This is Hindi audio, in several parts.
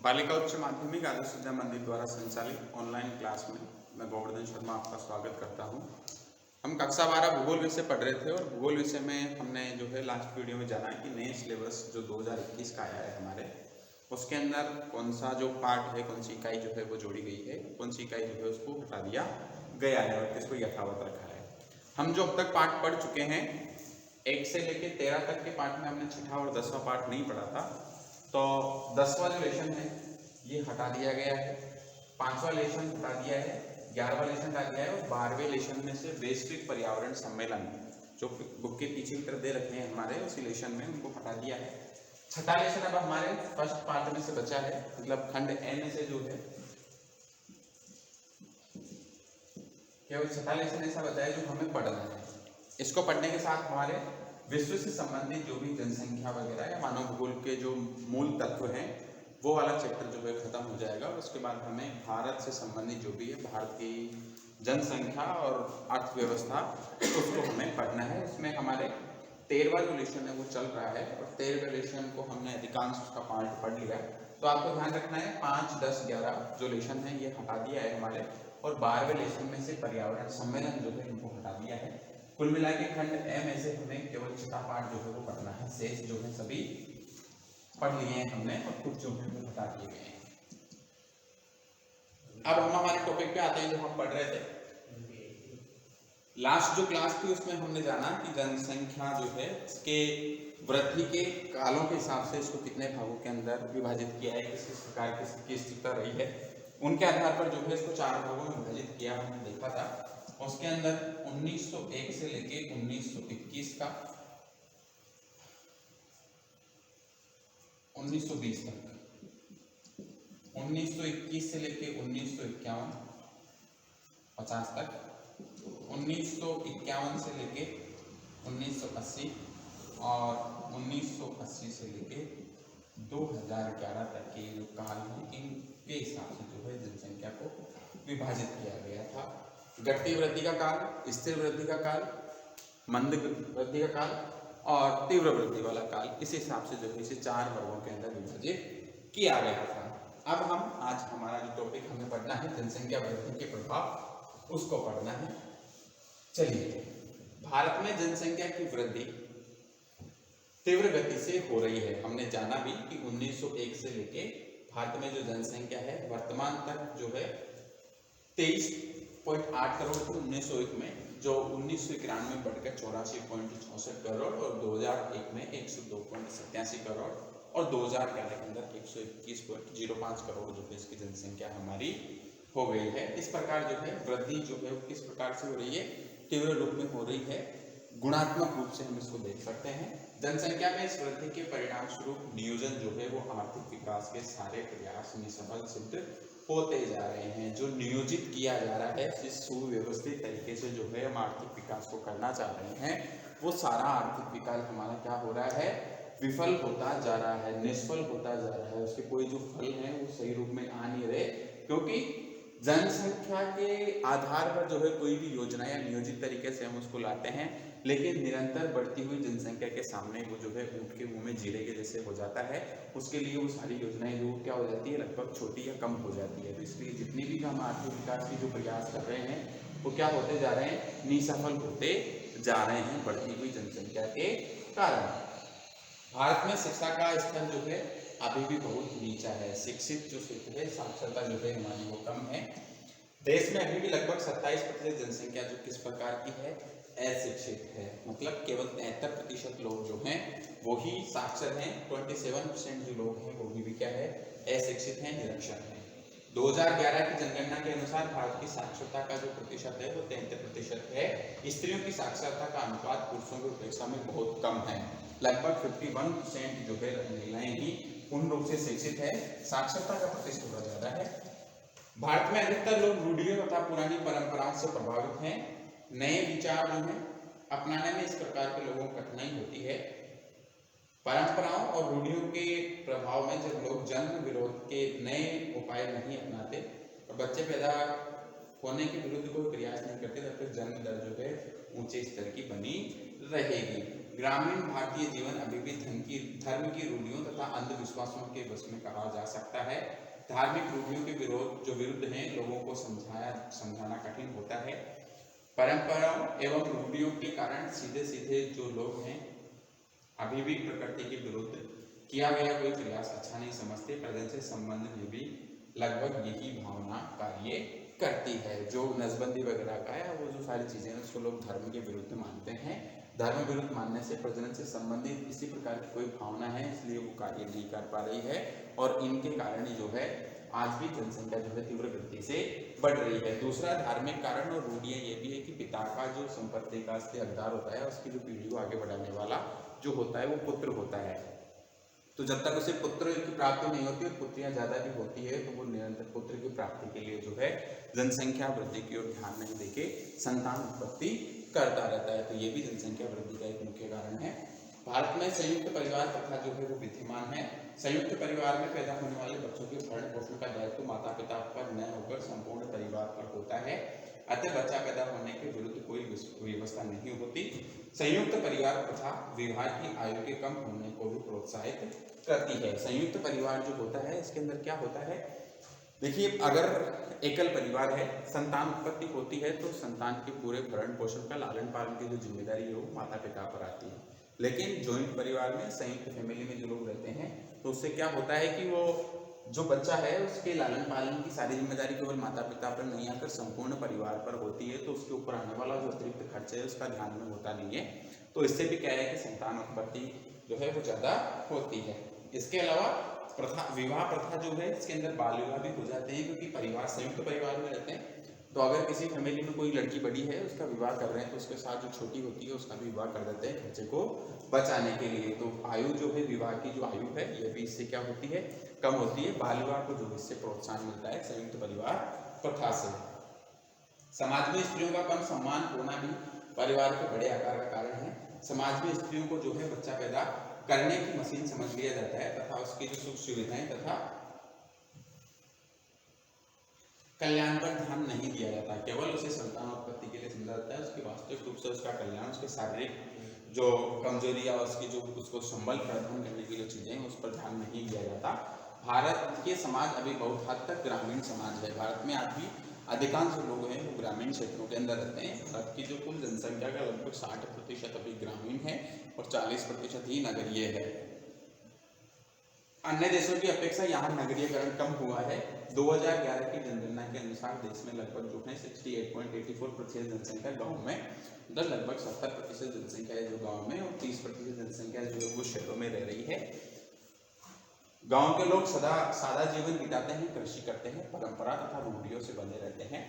बालिका उच्च माध्यमिक आदर्श विद्या मंदिर द्वारा संचालित ऑनलाइन क्लास में मैं गोवर्धन शर्मा आपका स्वागत करता हूं। हम कक्षा 12 भूगोल विषय पढ़ रहे थे और भूगोल विषय में हमने जो है लास्ट वीडियो में जाना है कि नए सिलेबस जो 2021 का आया है हमारे, उसके अंदर कौन सा जो पार्ट है, कौन सी इकाई जो है वो जोड़ी गई है, कौन सी इकाई जो है उसको हटा दिया गया है और किसको यथावत रखा है। हम जो अब तक पाठ पढ़ चुके हैं 1 से लेकर 13 तक के पाठ में हमने छठा और 10वां पाठ नहीं पढ़ा था, तो 10वां जो लेसन है ये हटा दिया गया है, 5वां लेसन हटा दिया है, 11वां लेसन हटा दिया है और 12वें लेसन में से वैश्विक पर्यावरण सम्मेलन जो बुक के पीछे की तरफ दे रखे हैं हमारे, उसी लेसन में उनको हटा दिया है। छठा लेसन अब हमारे फर्स्ट पार्ट में से बचा है, मतलब खंड ए में से जो है केवल छठा लेसन ऐसा बचा है जो हमें पढ़ना है। इसको पढ़ने के साथ हमारे विश्व से संबंधित जो भी जनसंख्या वगैरह या मानव भूगोल के जो मूल तत्व हैं वो वाला चैप्टर जो है खत्म हो जाएगा और उसके बाद हमें भारत से संबंधित जो भी है भारत की जनसंख्या और अर्थव्यवस्था उसको हमें पढ़ना है। इसमें हमारे 13वां जो लेसन है वो चल रहा है और 13वें लेसन को हमने अधिकांश उसका पार्ट पढ़ लिया। तो आपको ध्यान रखना है 5, 10, 11 जो लेसन है ये हटा दिया है हमारे और 12वें लेसन में से पर्यावरण सम्मेलन जो है इनको हटा दिया है। कुल मिला के खंड ए में से हमें केवल छठा पार्ट जो है वो पढ़ना है, शेष जो है सभी पढ़ लिए हैं हमने और कुछ जो है वो हटा दिए गए हैं। अब हम हमारे टॉपिक पे आते हैं जो हम पढ़ रहे थे। लास्ट जो क्लास थी उसमें हमने जाना कि जनसंख्या जो है इसके वृद्धि के कालों के हिसाब से इसको कितने भागों के अंदर विभाजित किया है, किस किस प्रकार की स्थिति रही है, उनके आधार पर जो है इसको 4 भागों में विभाजित किया हमने देखा था। उसके अंदर 1901 से लेके 1921 का 1920 तक, 1921 से लेके 1951 50 तक, 1951 से लेके 1980 और 1980 से लेके 2011 तक के जो काल है इनके हिसाब से जो है जनसंख्या को विभाजित किया गया था। घटती वृद्धि का काल, स्थिर वृद्धि का काल, मंद वृद्धि का काल और तीव्र वृद्धि वाला काल, इस हिसाब से जो है इसे 4 वर्गों के अंदर विभाजित किया गया था। अब हम आज हमारा जो टॉपिक हमें पढ़ना है जनसंख्या वृद्धि के प्रभाव, उसको पढ़ना है। चलिए, भारत में जनसंख्या की वृद्धि तीव्र गति से हो रही है। हमने जाना भी कि 1901 से लेके भारत में जो जनसंख्या है वर्तमान तक जो है 23.8 करोड़ थी 1901 में, जो 1991 में बढ़कर 84.64 करोड़ और 2001 में 102.87 करोड़ और 2011 के अंदर 121.05 करोड़ जो है इसकी जनसंख्या हमारी हो गई है। इस प्रकार जो है वृद्धि जो है किस प्रकार से हो रही है, तीव्र रूप में हो रही है, गुणात्मक रूप से हम इसको देख सकते हैं। जनसंख्या में इस वृद्धि के परिणाम स्वरूप नियोजन जो है वो आर्थिक विकास के सारे प्रयास निष्फल सिद्ध होते जा रहे हैं। जो नियोजित किया जा रहा है, जिस सुव्यवस्थित तरीके से जो है हम आर्थिक विकास को करना चाह रहे हैं, वो सारा आर्थिक विकास हमारा क्या हो रहा है, विफल होता जा रहा है, निष्फल होता जा रहा है। उसके कोई जो फल हैं वो सही रूप में आ नहीं रहे, क्योंकि जनसंख्या के आधार पर जो है कोई भी योजना या नियोजित तरीके से हम उसको लाते हैं, लेकिन निरंतर बढ़ती हुई जनसंख्या के सामने वो जो है ऊंट के मुंह में जीरे के जैसे हो जाता है। उसके लिए वो सारी योजनाएं जो क्या हो जाती है, लगभग छोटी या कम हो जाती है। तो इसलिए जितनी भी हम आर्थिक विकास की जो प्रयास कर रहे हैं वो क्या होते जा रहे हैं, निसफल होते जा रहे हैं बढ़ती हुई जनसंख्या के कारण। भारत में शिक्षा का स्तर जो है अभी भी बहुत नीचा है। शिक्षित जो क्षेत्र है, साक्षरता जो है हमारी वो कम है। देश में अभी भी लगभग 27% जनसंख्या जो किस प्रकार की है, अशिक्षित है। मतलब केवल 73% लोग जो हैं वो ही साक्षर हैं, 27% जो लोग हैं वो भी क्या है, अशिक्षित हैं, निरक्षर हैं। 2011 की जनगणना के अनुसार भारत की साक्षरता का जो प्रतिशत है वो 73% है। स्त्रियों की साक्षरता का अनुपात पुरुषों की अपेक्षा में बहुत कम है। लगभग 51% जो है महिलाएं ही पूर्ण रूप से शिक्षित है, साक्षरता का प्रतिशत थोड़ा ज्यादा है। भारत में अधिकतर लोग रूढ़ियों तथा पुरानी परंपराओं से प्रभावित हैं। नए विचार जो हैं अपनाने में इस प्रकार के लोगों को कठिनाई होती है। परंपराओं और रूढ़ियों के प्रभाव में जब लोग जन्म विरोध के नए उपाय नहीं अपनाते और बच्चे पैदा होने के विरुद्ध कोई प्रयास नहीं करते, तब तक जन्म दर जो है ऊंचे स्तर की बनी रहेगी। ग्रामीण भारतीय जीवन अभी भी धर्म की रूढ़ियों तथा अंधविश्वासों के वश में कहा जा सकता है। धार्मिक रूढ़ियों के विरुद्ध हैं, लोगों को समझाना कठिन होता है। परंपराओं एवं रूढ़ियों के कारण सीधे सीधे जो लोग हैं अभी भी प्रकृति के विरुद्ध किया गया कोई प्रयास अच्छा नहीं समझते। प्रकृति से संबंध में भी लगभग यही भावना कार्य करती है। जो नसबंदी वगैरह का है, वो जो सारी चीजें हैं उसको लोग धर्म के विरुद्ध मानते हैं। धर्म विरुद्ध मानने से प्रजनन से संबंधित इसी प्रकार की कोई भावना है, इसलिए वो कार्य नहीं कर पा रही है और इनके कारण ही जो है आज भी जनसंख्या जो है तीव्र गति से बढ़ रही है। दूसरा धार्मिक कारण और रूढ़ियां ये भी है कि पिता का जो संपत्ति का हकदार होता है, उसकी जो पीढ़ी को आगे बढ़ाने वाला जो होता है वो पुत्र होता है। तो जब तक उसे पुत्र की प्राप्ति नहीं होती और पुत्रियां ज्यादा भी होती है तो वो निरंतर पुत्र की प्राप्ति के लिए जो है जनसंख्या वृद्धि की ओर ध्यान नहीं देके संतान उत्पत्ति करता रहता है। तो ये भी जनसंख्या वृद्धि का एक मुख्य कारण है। भारत में संयुक्त परिवार प्रथा जो है वो विद्यमान है। संयुक्त परिवार में पैदा होने वाले बच्चों के भरण पोषण का दायित्व माता पिता पर न होकर संपूर्ण परिवार पर होता है। अतः बच्चा पैदा होने के विरुद्ध कोई व्यवस्था नहीं होती। संयुक्त परिवार प्रथा विवाह की आयु के कम होने को भी प्रोत्साहित करती है। संयुक्त परिवार जो होता है इसके अंदर क्या होता है, देखिए अगर एकल परिवार है, संतान उत्पत्ति होती है तो संतान के पूरे भरण पोषण का लालन पालन की जो जिम्मेदारी है वो माता पिता पर आती है। लेकिन जॉइंट परिवार में, संयुक्त फैमिली में जो लोग रहते हैं तो उससे क्या होता है कि वो जो बच्चा है उसके लालन पालन की सारी जिम्मेदारी केवल माता पिता पर नहीं आकर संपूर्ण परिवार पर होती है। तो उसके ऊपर आने वाला जो अतिरिक्त खर्च है उसका ध्यान में होता नहीं है। तो इससे भी क्या है कि संतान उत्पत्ति जो है वो ज्यादा होती है। इसके अलावा विवाह प्रथा जो है इसके अंदर बाल विवाह भी हो जाते हैं, क्योंकि परिवार संयुक्त परिवार में रहते हैं। तो अगर किसी फैमिली में कोई लड़की बड़ी है उसका विवाह कर रहे हैं तो उसके साथ जो छोटी होती है उसका भी विवाह कर देते हैं खर्चे को बचाने के लिए। तो आयु जो है, विवाह की जो आयु है ये भी इससे क्या होती है, कम होती है। बाल विवाह को जो इससे प्रोत्साहन मिलता है संयुक्त परिवार प्रथा से। समाज में स्त्रियों का कम सम्मान होना भी परिवार के बड़े आकार का कारण है। समाज में स्त्रियों को जो है बच्चा पैदा करने की मशीन समझ लिया जाता है तथा उसकी जो सुख सुविधाएं तथा कल्याण पर ध्यान नहीं दिया जाता। केवल उसे संतान उत्पत्ति के लिए समझा जाता है। उसकी वास्तविक रूप से उसका कल्याण, उसके शारीरिक जो कमजोरी या उसकी जो उसको संबल प्रदान करने की जो चीजें हैं उस पर ध्यान नहीं दिया जाता। भारत के समाज अभी बहुत हद तक ग्रामीण समाज है। भारत में आज भी अधिकांश लोग हैं वो ग्रामीण क्षेत्रों के अंदर रहते हैं। भारत की जो कुल जनसंख्या का लगभग 60% अभी ग्रामीण है और 40% ही नगरीय है। अन्य देशों की अपेक्षा यहाँ नगरीयकरण कम हुआ है। 2011 की जनगणना के अनुसार देश में लगभग जो है 68.84% जनसंख्या गाँव में, लगभग 70% जनसंख्या है जो गाँव में और 30% जनसंख्या जो है वो शहरों में रह रही है। गांव के लोग सादा जीवन बिताते हैं, कृषि करते हैं, परंपरा तथा रूढ़ियों से बंधे रहते हैं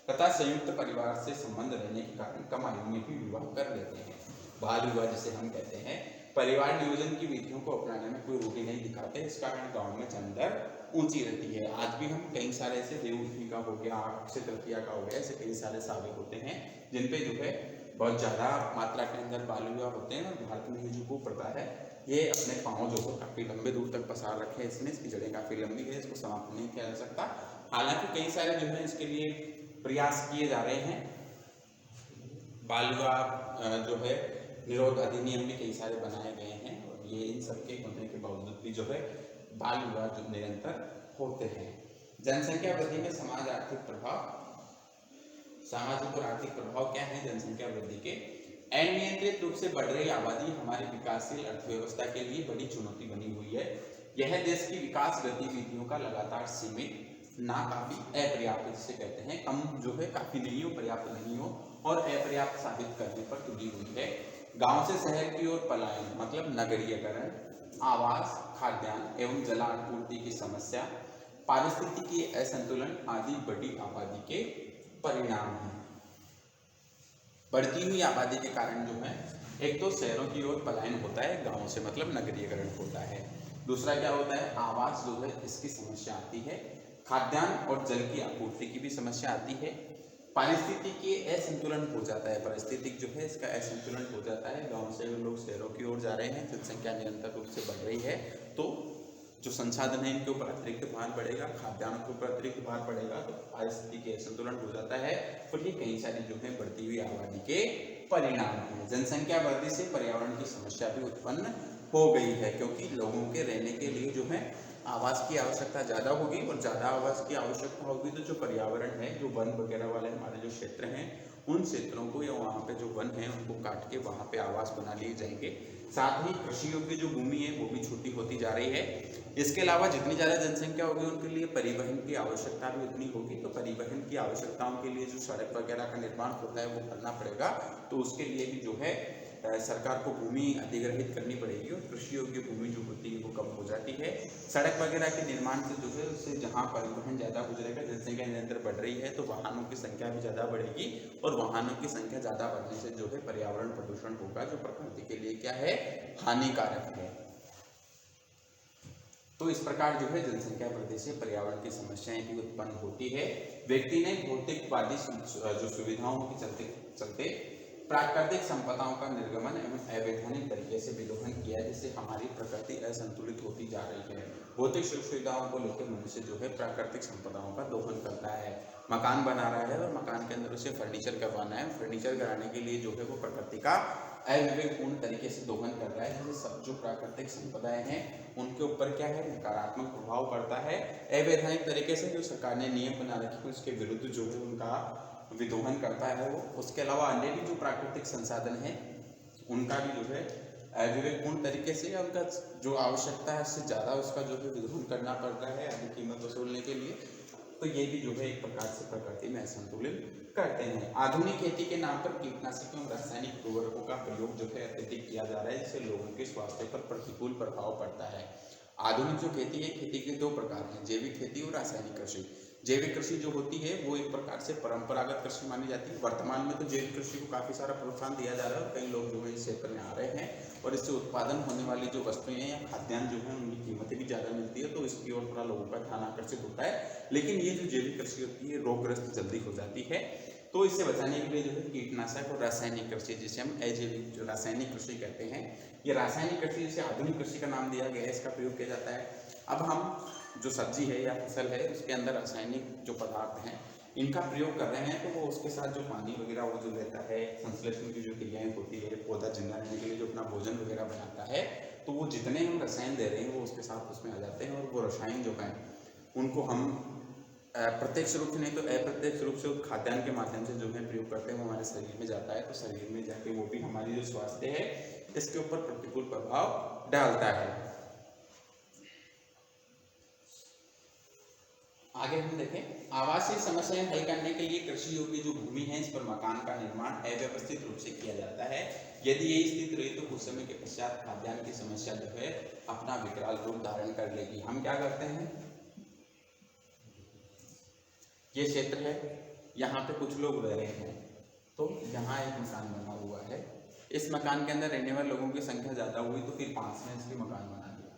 तथा संयुक्त परिवार से संबंध रहने के कारण कम आयु में भी विवाह कर लेते हैं। बाल विवाह जिसे हम कहते हैं। परिवार नियोजन की विधियों को अपनाने में कोई रूढ़ी नहीं दिखाते, इस कारण गाँव में जन्म दर ऊंची रहती है। आज भी हम कई सारे ऐसे देवउठनी का हो गया, अक्षय तृतीया का हो गया, ऐसे कई सारे सावे होते हैं जिनपे जो है बहुत ज्यादा मात्रा के अंदर बाल विवाह होते हैं। और भारत में ये जो कुप्रथा है ये अपने पाँव जो है काफी लंबे दूर तक पसार रखे हैं इसने, इसकी जड़ें काफी लंबी है, इसको समाप्त नहीं किया जा सकता। हालांकि कई सारे जो है इसके लिए प्रयास किए जा रहे हैं। बाल विवाह जो है निरोध अधिनियम भी कई सारे बनाए गए हैं और ये इन सबके होने के बावजूद भी जो है बाल विवाह जो निरंतर होते हैं। जनसंख्या वृद्धि में सामाजिक और आर्थिक प्रभाव क्या है जनसंख्या वृद्धि के? अनियंत्रित रूप से बढ़ रही आबादी हमारी विकासशील अर्थव्यवस्था के लिए बड़ी चुनौती बनी हुई है। यह देश की विकास गतिविधियों का लगातार सीमित, नाकाफी, अपर्याप्त जिसे कहते हैं, कम जो है काफी नहीं हो, पर्याप्त नहीं हो और अपर्याप्त साबित करने पर तुली हुई है। गांव से शहर की ओर पलायन मतलब नगरीयकरण, आवास, खाद्यान्न एवं जलापूर्ति की समस्या, पारिस्थितिकी असंतुलन आदि बड़ी आबादी के परिणाम हैं। बढ़ती हुई आबादी के कारण जो है एक तो शहरों की ओर पलायन होता है, गांवों से मतलब नगरीयकरण होता है। दूसरा क्या होता है, आवास जो है इसकी समस्या आती है, खाद्यान्न और जल की आपूर्ति की भी समस्या आती है, पारिस्थितिकी असंतुलन हो जाता है, पारिस्थितिक जो है इसका असंतुलन हो जाता है। गाँव से लोग शहरों की ओर जा रहे हैं, जनसंख्या निरंतर रूप से बढ़ रही है तो जो संसाधन है इनके ऊपर अतिरिक्त भार पड़ेगा, खाद्यान्नों के ऊपर अतिरिक्त भार पड़ेगा, तो पारिस्थितिकी असंतुलन हो जाता है। और ये कई सारी जो है बढ़ती हुई आबादी के परिणाम है। जनसंख्या वृद्धि से पर्यावरण की समस्या भी उत्पन्न हो गई है, क्योंकि लोगों के रहने के लिए जो है आवास की आवश्यकता ज़्यादा होगी, और ज़्यादा आवास की आवश्यकता होगी तो जो पर्यावरण है, जो वन वगैरह वाले हमारे जो क्षेत्र हैं, उन क्षेत्रों को या वहाँ पे जो वन है उनको काट के वहाँ पे आवास बना लिए जाएंगे। साथ ही कृषि योग्य जो भूमि है वो भी छोटी होती जा रही है। इसके अलावा जितनी ज़्यादा जनसंख्या होगी उनके लिए परिवहन की आवश्यकता भी उतनी होगी, तो परिवहन की आवश्यकताओं के लिए जो सड़क वगैरह का निर्माण होता है वो करना पड़ेगा। तो उसके लिए भी जो है सरकार को भूमि अधिग्रहित करनी पड़ेगी, और कृषि योग्य भूमि जो होती है वो कम हो जाती है। सड़क वगैरह के निर्माण से जो है उससे जहाँ परिवहन ज़्यादा गुजरेगा, जनसंख्या निरंतर बढ़ रही है तो वाहनों की संख्या भी ज़्यादा बढ़ेगी, और वाहनों की संख्या ज़्यादा बढ़ने से जो है पर्यावरण प्रदूषण होगा, जो प्रकृति के लिए क्या है, हानिकारक है। तो इस प्रकार जो है जनसंख्या वृद्धि से पर्यावरण की समस्याएं भी उत्पन्न होती है। व्यक्ति ने भौतिकवादी जो सुविधाओं के चलते प्राकृतिक संपदाओं का निर्गमन एवं अवैधानिक तरीके से विलोपन किया, जिससे हमारी प्रकृति असंतुलित होती जा रही है। भौतिक सुख सुविधाओं को लेकर मनुष्य जो है प्राकृतिक संपदाओं का दोहन करता है, मकान बना रहा है और मकान के अंदर उसे फर्नीचर करवाना है। फर्नीचर कराने के लिए जो है वो प्रकृति का अविवेकपूर्ण तरीके से दोहन कर रहा है, जिससे सब जो प्राकृतिक संपदाएं हैं उनके ऊपर क्या है, नकारात्मक प्रभाव पड़ता है। अवैधानिक तरीके से जो सरकार ने नियम बना रखे हैं उसके विरुद्ध जो है उनका विदोहन करता है वो। उसके अलावा अन्य भी जो प्राकृतिक संसाधन है उनका भी जो है अविवेकपूर्ण तरीके से या उनका जो आवश्यकता है उससे ज़्यादा उसका जो है विदोहन करना पड़ता है अधिक कीमत वसूलने के लिए। तो ये भी जो है एक प्रकार से प्रकृति में असंतुलित करते हैं। आधुनिक खेती के नाम पर कीटनाशकों और रासायनिक उर्वरकों का प्रयोग जो है अत्यधिक किया जा रहा है, जिससे लोगों के स्वास्थ्य पर प्रतिकूल प्रभाव पड़ता है। आधुनिक जो खेती है, खेती के दो प्रकार हैं, जैविक खेती और रासायनिक कृषि। जैविक कृषि जो होती है वो एक प्रकार से परंपरागत कृषि मानी जाती है। वर्तमान में तो जैविक कृषि को काफ़ी सारा प्रोत्साहन दिया जा रहा है और कई लोग जो है इस क्षेत्र में आ रहे हैं, और इससे उत्पादन होने वाली जो वस्तुएं हैं या खाद्यान्न जो है उनकी कीमतें भी ज़्यादा मिलती है, तो इसकी ओर थोड़ा लोगों का ध्यान आकर्षित होता है। लेकिन ये जो जैविक कृषि होती है रोगग्रस्त जल्दी हो जाती है, तो इससे बचाने के लिए जो है कीटनाशक और रासायनिक कृषि, जिसे हम अजैविक जो रासायनिक कृषि कहते हैं, ये रासायनिक कृषि जिसे आधुनिक कृषि का नाम दिया गया है, इसका प्रयोग किया जाता है। अब हम जो सब्जी है या फसल है उसके अंदर रासायनिक जो पदार्थ हैं इनका प्रयोग कर रहे हैं, तो वो उसके साथ जो पानी वगैरह वो जो रहता है, संश्लेषण की जो क्रियाएं होती है, पौधा जिंदा रहने के लिए जो अपना भोजन वगैरह बनाता है, तो वो जितने हम रसायन दे रहे हैं वो उसके साथ उसमें आ जाते हैं, और वो रसायन जो हैं उनको हम प्रत्यक्ष रूप से नहीं तो अप्रत्यक्ष रूप से खाद्यान्न के माध्यम से जो है प्रयोग करते हैं, वो हमारे शरीर में जाता है, तो शरीर में जाके वो भी हमारी जो स्वास्थ्य है इसके ऊपर प्रतिकूल प्रभाव डालता है। आगे हम देखें, आवासीय समस्याएं हल करने के लिए कृषि योग्य जो भूमि है इस पर मकान का निर्माण अव्यवस्थित रूप से किया जाता है। यदि ये स्थिति रही तो कुछ समय के पश्चात खाद्यान्न की समस्या जो है अपना विकराल रूप धारण कर लेगी। हम क्या करते हैं, ये क्षेत्र है, यहाँ पे कुछ लोग रह रहे हैं, तो यहाँ एक मकान बना हुआ है, इस मकान के अंदर रहने वाले लोगों की संख्या ज़्यादा हुई तो फिर 5 में इसके मकान बना दिया,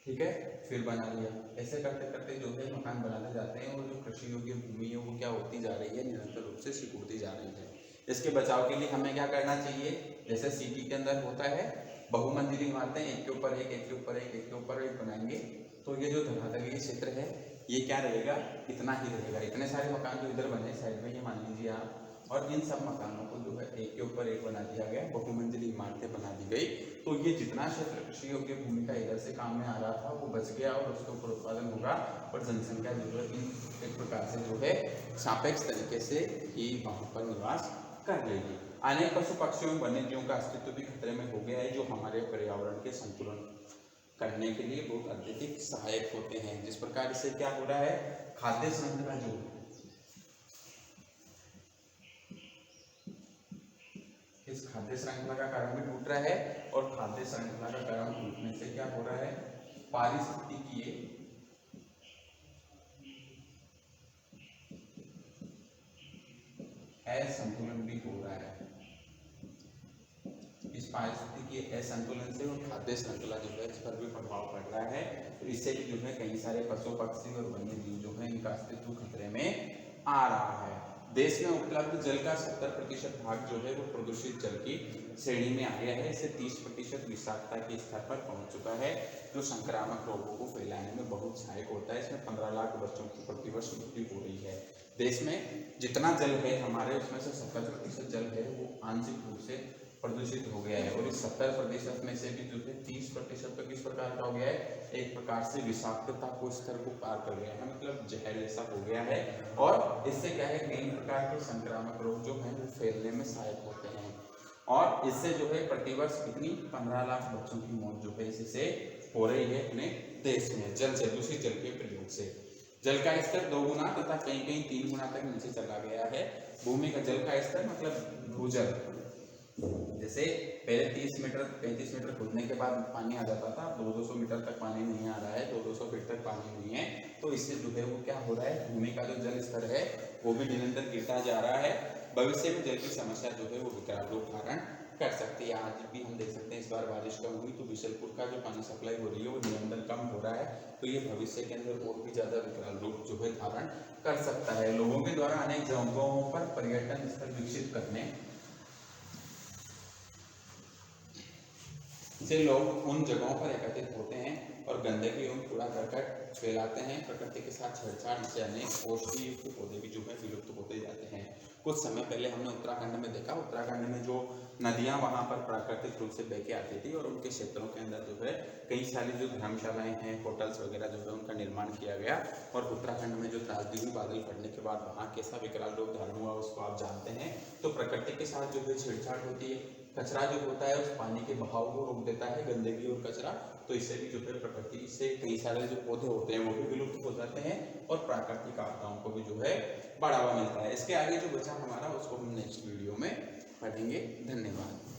ठीक है, फिर बना लिया। ऐसे करते करते जो है मकान बनाते जाते हैं, और जो कृषि योग्य भूमि है वो क्या होती जा रही है, निरंतर रूप से सिकुड़ती जा रही है। इसके बचाव के लिए हमें क्या करना चाहिए, जैसे सिटी के अंदर होता है बहुमंजिली इमारतें एक के ऊपर एक, एक के ऊपर एक, एक के ऊपर एक बनाएंगे, तो ये जो धरातलीय क्षेत्र है ये क्या रहेगा, इतना ही रहेगा। इतने सारे मकान जो इधर बने साइड में, ये मान लीजिए आप, और इन सब मकानों को जो है एक के ऊपर एक बना दिया गया, बहुमंजिली इमारतें बना दी गई, तो ये जितना क्षेत्र कृषि योग्य भूमि का इधर से काम में आ रहा था वो बच गया, और उसके ऊपर उत्पादन होगा, और जनसंख्या जो है एक प्रकार से जो है सापेक्ष तरीके से ही वहाँ पर निवास कर लेगी। अनेक पशु पक्षियों वन्य जीवों का अस्तित्व भी खतरे में हो गया है, जो हमारे पर्यावरण के संतुलन करने के लिए बहुत अत्यधिक सहायक होते हैं। जिस प्रकार इससे क्या हो रहा है, खाद्य श्रृंखला जो इस खाद्य श्रृंखला का कारण भी टूट रहा है, और खाद्य श्रृंखला का कारण टूटने से क्या हो रहा है, पारिस्थितिकीय असंतुलन भी हो रहा है। इस पारिस्थितिकीय असंतुलन से और खाद्य श्रृंखला जो है इस पर भी प्रभाव पड़ रहा है, तो इससे भी जो है कई सारे पशु पक्षी और वन्य जीव जो है इनका अस्तित्व खतरे में आ रहा है। देश में उपलब्ध जल का 70% भाग जो है वो प्रदूषित जल की श्रेणी में आ गया है। इससे 30% विषाक्तता के स्तर पर पहुंच चुका है, जो संक्रामक रोगों को फैलाने में बहुत सहायक होता है। इसमें 15 लाख बच्चों की प्रतिवर्ष मृत्यु हो रही है। देश में जितना जल है हमारे, उसमें से 70% जल है वो आंशिक रूप से प्रदूषित हो गया है। और इस 70% में से भी जो है 30% तो किस प्रकार का हो गया है, एक प्रकार से विषाक्तता को स्तर को पार कर गया है, मतलब जहर जैसा हो गया है। और इससे क्या है, कई प्रकार के संक्रामक रोग जो हैं वो फैलने में सहायक होते हैं। और इससे जो है प्रतिवर्ष कितनी 15 लाख बच्चों की मौत जो है इससे हो रही है अपने देश में, जल से, दूषित जल के प्रयोग से। जल का स्तर 2 गुना तथा कहीं कहीं 3 गुना तक नीचे चला गया है। भूमि का जल का स्तर मतलब भूजल, जैसे पहले 30 मीटर 35 मीटर खोदने के बाद पानी आ जाता था, 200 मीटर तक पानी नहीं आ रहा है, 200 फीट तक पानी नहीं है। तो इससे जो है वो क्या हो रहा है, भूमि का जो जल स्तर है वो भी निरंतर गिरता जा रहा है। भविष्य में जल की समस्या जो है वो विकराल रूप धारण कर सकती है। आज भी हम देख सकते हैं, इस बार बारिश कम हुई तो बिशनपुर का जो पानी सप्लाई हो रही है वो निरंतर कम हो रहा है। तो ये भविष्य के अंदर और भी ज्यादा विकराल रूप जो है धारण कर सकता है। लोगों के द्वारा अनेक जगहों पर पर्यटन स्थल विकसित करने से लोग उन जगहों पर एकत्रित होते हैं और गंदगी एवं कूड़ा करकट फैलाते हैं। प्रकृति के साथ छेड़छाड़ से अनेक औषधि युक्त पौधे भी जो है विलुप्त होते जाते हैं। कुछ समय पहले हमने उत्तराखंड में देखा, उत्तराखंड में जो नदियां वहां पर प्राकृतिक रूप से बह के आती थी और उनके क्षेत्रों के अंदर जो है कई सारी जो धर्मशालाएं हैं, होटल्स वगैरह जो है उनका निर्माण किया गया। और उत्तराखंड में जो त्रासदी हुई बादल फटने के बाद वहाँ कैसा विकराल रूप धारण हुआ उसको आप जानते हैं। तो प्रकृति के साथ जो है छेड़छाड़ होती है, कचरा जो होता है उस पानी के बहाव को रोक देता है, गंदगी और कचरा। तो इससे भी जो है प्रकृति से कई सारे जो पौधे होते हैं वो भी विलुप्त हो जाते हैं और प्राकृतिक आपदाओं को भी जो है बढ़ावा मिलता है। इसके आगे जो बचा हमारा उसको हम नेक्स्ट वीडियो में पढ़ेंगे। धन्यवाद।